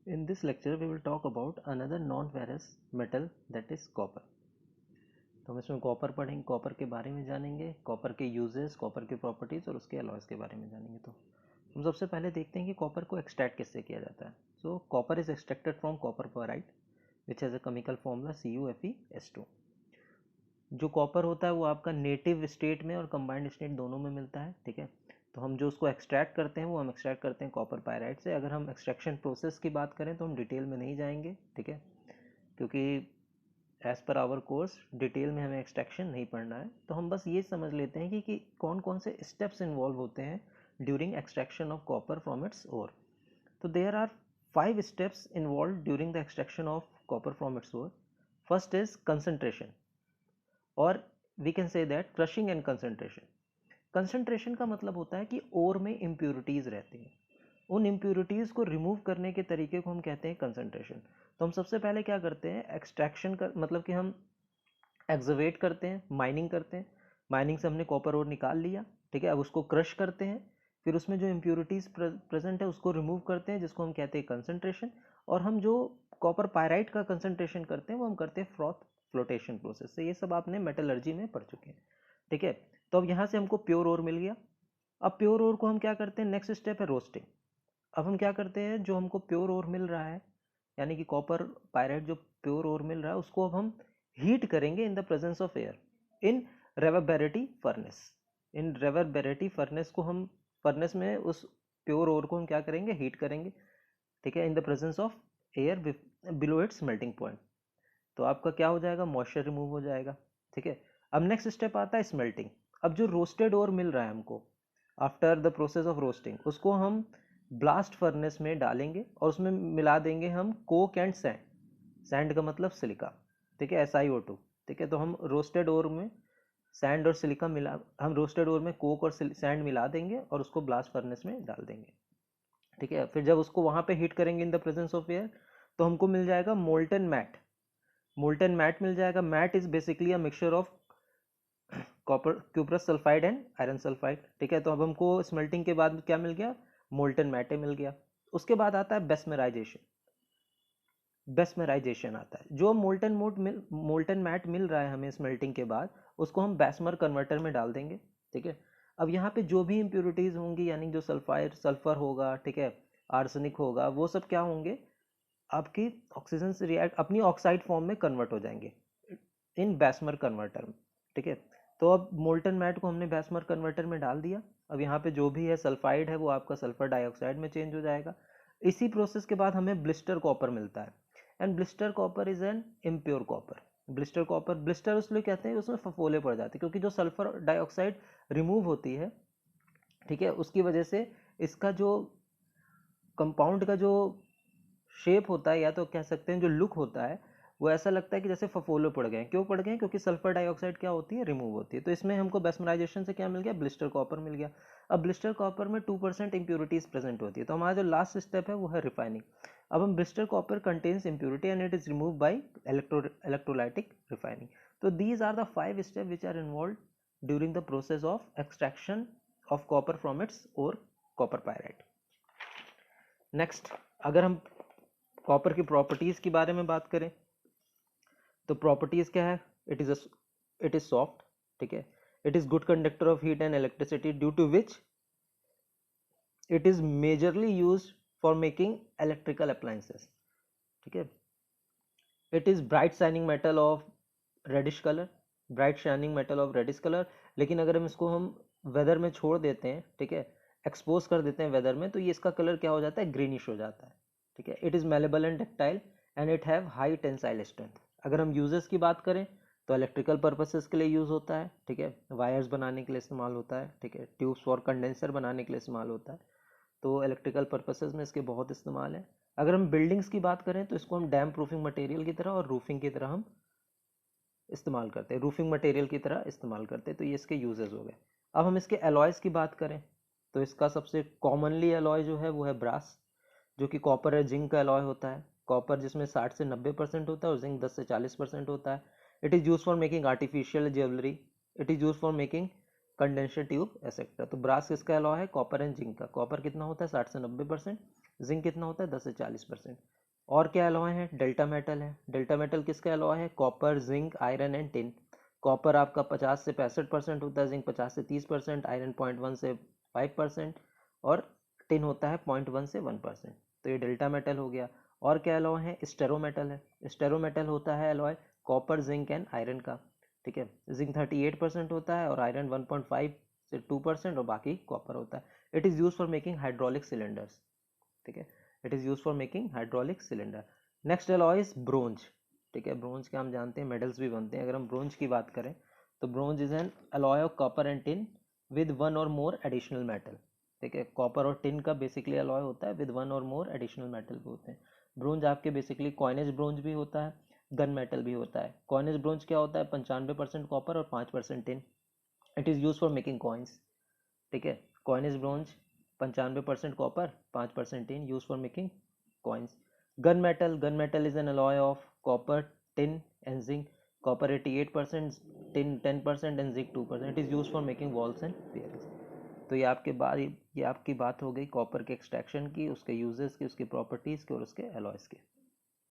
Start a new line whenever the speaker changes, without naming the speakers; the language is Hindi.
In this lecture, we will talk about another non-ferrous metal that is copper. तो हम इसमें कॉपर पढ़ेंगे, कॉपर के बारे में जानेंगे, कॉपर के यूजेस, कॉपर के प्रॉपर्टीज़ और उसके अलॉयज़ के बारे में जानेंगे। तो हम सबसे पहले देखते हैं कि कॉपर को एक्सट्रैक्ट किससे किया जाता है। सो copper is extracted from copper chloride which has a chemical formula CuFeS2। जो कॉपर होता है वो आपका नेटिव स्टेट में और कंबाइंड स्टेट दोनों में मिलता है, ठीक है। तो हम जो उसको एक्सट्रैक्ट करते हैं वो हम एक्सट्रैक्ट करते हैं कॉपर पायराइट से। अगर हम एक्सट्रैक्शन प्रोसेस की बात करें तो हम डिटेल में नहीं जाएंगे, ठीक है, क्योंकि as per hour course detail में हमें एक्सट्रैक्शन नहीं पढ़ना है। तो हम बस ये समझ लेते हैं कि कौन कौन से स्टेप्स इन्वॉल्व होते हैं during extraction of copper from its ore. तो there are 5 steps involve during the extraction of copper from its ore. First is concentration, और we can say that crushing and concentration. Concentration का मतलब होता है कि ओर में इम्प्योरिटीज़ रहती हैं, उन इम्प्योरिटीज़ को रिमूव करने के तरीके को हम कहते हैं कंसंट्रेशन। तो हम सबसे पहले क्या करते हैं, एक्सट्रैक्शन का मतलब कि हम एक्सवेट करते हैं, माइनिंग करते हैं। माइनिंग से हमने कॉपर ओर निकाल लिया, ठीक है। अब उसको क्रश करते हैं, फिर उसमें जो इम्प्योरिटीज़ प्रेजेंट है उसको रिमूव करते हैं, जिसको हम कहते हैं कंसंट्रेशन। और हम जो कॉपर पायराइट का कंसंट्रेशन करते हैं वो हम करते हैं फ्रॉथ फ्लोटेशन प्रोसेस से। ये सब आपने मेटलर्जी में पढ़ चुके हैं, ठीक है। तो अब यहाँ से हमको प्योर ओर मिल गया। अब प्योर ओर को हम क्या करते हैं, नेक्स्ट स्टेप है रोस्टिंग। अब हम क्या करते हैं, जो हमको प्योर ओर मिल रहा है यानी कि कॉपर पायराइट जो प्योर ओर मिल रहा है उसको अब हम हीट करेंगे in the presence of air in reverberatory furnace. In reverberatory furnace को हम फर्नेस में उस प्योर ओर को हम क्या करेंगे, हीट करेंगे, ठीक है, इन the presence of air below it's melting point. तो आपका क्या हो जाएगा, मॉइस्चर रिमूव हो जाएगा, ठीक है। अब नेक्स्ट स्टेप आता है स्मेल्टिंग। अब जो रोस्टेड ओर मिल रहा है हमको after the process of roasting, उसको हम ब्लास्ट फर्नेस में डालेंगे और उसमें मिला देंगे हम कोक एंड सैंड। सैंड का मतलब सिलिका, ठीक है, SiO2, ठीक है। तो हम रोस्टेड ओर में सैंड और सिलिका मिला, हम रोस्टेड ओर में कोक और सैंड मिला देंगे और उसको ब्लास्ट फर्नेस में डाल देंगे, ठीक है। फिर जब उसको वहाँ पे हीट करेंगे in the presence of air तो हमको मिल जाएगा मोल्टन मैट। मोल्टन मैट मिल जाएगा। Matte is basically a mixture of copper cuprous sulphide and iron sulphide, ठीक है। तो अब हमको स्मेल्टिंग के बाद क्या मिल गया, मोल्टन मैटे मिल गया। उसके बाद आता है बेस्मराइजेशन। बेस्मराइजेशन आता है, जो मोल्टन मैट मिल रहा है हमें स्मेल्टिंग के बाद, उसको हम बेस्मर कन्वर्टर में डाल देंगे, ठीक है। अब यहाँ पे जो भी इम्प्योरिटीज़ होंगी यानी जो सल्फर होगा, ठीक है, आर्सेनिक होगा, वो सब क्या होंगे, आपकी ऑक्सीजन से रिएक्ट अपनी ऑक्साइड फॉर्म में कन्वर्ट हो जाएंगे इन बेस्मर कन्वर्टर में, ठीक है। तो अब मोल्टन मैट को हमने बेस्मर कन्वर्टर में डाल दिया। अब यहाँ पे जो भी है सल्फाइड है वो आपका सल्फर डाइऑक्साइड में चेंज हो जाएगा। इसी प्रोसेस के बाद हमें ब्लिस्टर कॉपर मिलता है, and blister copper is an impure copper. Blister copper, blister इसलिए कहते हैं उसमें फफोले पड़ जाते हैं क्योंकि जो सल्फर डाइऑक्साइड रिमूव होती है, ठीक है, उसकी वजह से इसका जो कंपाउंड का जो शेप होता है या तो कह सकते हैं जो लुक होता है वो ऐसा लगता है कि जैसे फफोले पड़ गए। क्यों पड़ गए, क्योंकि सल्फर डाइऑक्साइड क्या होती है, रिमूव होती है। तो इसमें हमको बेस्मराइजेशन से क्या मिल गया, ब्लिस्टर कॉपर मिल गया। अब ब्लिस्टर कॉपर में 2% इम्प्योरिटीज प्रेजेंट होती है। तो हमारा जो लास्ट स्टेप है वो है रिफाइनिंग। अब हम blister copper contains impurity and it is remove by electrolytic refining. तो these are the 5 step which are involve during the process of extraction of copper from its ore copper pyrite. Next, अगर हम कॉपर की प्रॉपर्टीज के बारे में बात करें तो प्रॉपर्टीज क्या है, इट इज सॉफ्ट, ठीक है, it is good conductor of heat and electricity due to which it is majorly use for making electrical appliances, ठीक है। It is bright shining metal of reddish colour, bright shining metal of reddish colour. लेकिन अगर हम वेदर में छोड़ देते हैं, ठीक है, एक्सपोज कर देते हैं वेदर में, तो ये इसका कलर क्या हो जाता है, ग्रीनिश हो जाता है, ठीक है। It is malleable and ductile and it have high tensile strength. अगर हम यूजेस की बात करें तो इलेक्ट्रिकल पर्पसेस के लिए यूज़ होता है, ठीक है, वायर्स बनाने के लिए इस्तेमाल होता है, ठीक है, ट्यूब्स फॉर कंडेंसर बनाने के लिए इस्तेमाल होता है। तो इलेक्ट्रिकल पर्पसेस में इसके बहुत इस्तेमाल है। अगर हम बिल्डिंग्स की बात करें तो इसको हम डैम प्रूफिंग मटेरियल की तरह और रूफिंग की तरह हम इस्तेमाल करते हैं, रूफिंग मटेरियल की तरह इस्तेमाल करते हैं। तो ये इसके यूजेस हो गए। अब हम इसके एलॉयज़ की बात करें तो इसका सबसे कॉमनली एलॉय जो है वो है ब्रास, जो कि कॉपर या जिंक का एलॉय होता है। कॉपर जिसमें 60 से 90% होता है और जिंक 10 से 40% होता है। It is use for making artificial jewellery, it is use for making condenser tube etcetera. तो ब्रास किसका एलॉय है, कॉपर एंड जिंक का। कॉपर कितना होता है, 60 से 90%, जिंक कितना होता है 10 से 40%। और क्या एलॉय है, डेल्टा मेटल है। डेल्टा मेटल किसका एलॉय है, copper, zinc, iron and tin. Copper आपका 50 से 65% होता है, जिंक 50 से 30%, आयरन 0.1 से 5% और टिन होता है 0.1 से 1%। तो ये डेल्टा मेटल हो गया। और क्या एलॉय है, स्टेरो मेटल है। स्टेरो मेटल होता है alloy copper, zinc and iron का, ठीक है। जिंक 38% होता है और आयरन 1.5 से 2% और बाकी कॉपर होता है। It is use for making hydraulic cylinders, ठीक है। It is use for making hydraulic cylinder. Next alloy is bronze, ठीक है। ब्रोंज का हम जानते हैं मेडल्स भी बनते हैं। अगर हम ब्रोंज की बात करें तो bronze is an alloy of copper and tin with one और मोर एडिशनल मेटल, ठीक है। कॉपर और टिन का बेसिकली एलॉय होता है विद वन और मोर एडिशनल मेटल भी होते हैं। ब्रोंज आपके बेसिकली कॉइनेज ब्रोंज भी होता है, गन मेटल भी होता है। कॉइनेज ब्रोंज क्या होता है, 95% कॉपर और 5% tin. It is use for making coins, ठीक है। Coinage bronze 95% copper 5% tin, use for making coins. Gun metal, gun metal is an alloy of copper, tin and zinc. Copper 88%, tin 10% and zinc 2%। It is use for making walls and bearings. तो ये आपकी बात हो गई कॉपर के एक्सट्रैक्शन की, उसके यूजेस की, उसकी प्रॉपर्टीज़ की और उसके एलॉयज़ की।